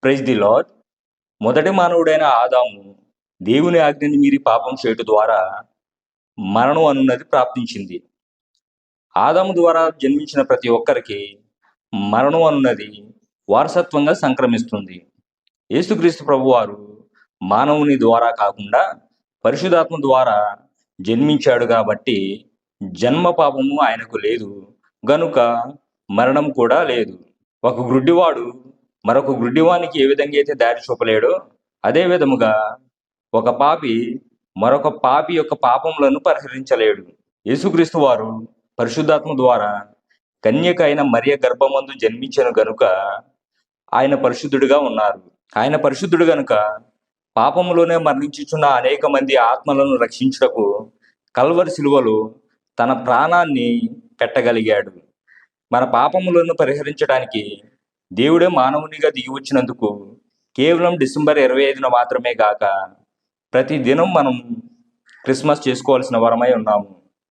Praise the lord. మొదటి మానవుడైన ఆదాము దేవుని ఆజ్ఞని మీరి పాపం చేయటం ద్వారా మరణం అనున్నది ప్రాప్తించింది. ఆదాము ద్వారా జన్మించిన ప్రతి ఒక్కరికి మరణం అనున్నది వారసత్వంగా సంక్రమిస్తుంది. యేసుక్రీస్తు ప్రభువారు మానవుని ద్వారా కాకుండా పరిశుద్ధాత్మ ద్వారా జన్మించాడు కాబట్టి జన్మ పాపము ఆయనకు లేదు, గనుక మరణం కూడా లేదు. ఒక గ్రుడ్డివాడు మరొక గ్రుడ్డివానికి ఏ విధంగా అయితే దారి చూపలేడో, అదే విధముగా ఒక పాపి మరొక పాపి యొక్క పాపములను పరిహరించలేడు. యేసుక్రీస్తు వారు పరిశుద్ధాత్మ ద్వారా కన్యక అయిన మరియ గర్భమందు జన్మించను గనుక ఆయన పరిశుద్ధుడిగా ఉన్నారు. ఆయన పరిశుద్ధుడు గనుక పాపములోనే మరణించుచున్న అనేక మంది ఆత్మలను రక్షించుటకు కల్వరి శిలువలో తన ప్రాణాన్ని పెట్టగలిగాడు. మన పాపములను పరిహరించడానికి దేవుడే మానవునిగా దిగి వచ్చినందుకు కేవలం డిసెంబర్ 25న మాత్రమే కాక ప్రతి దినం మనం క్రిస్మస్ చేసుకోవాల్సిన వరమై ఉన్నాము.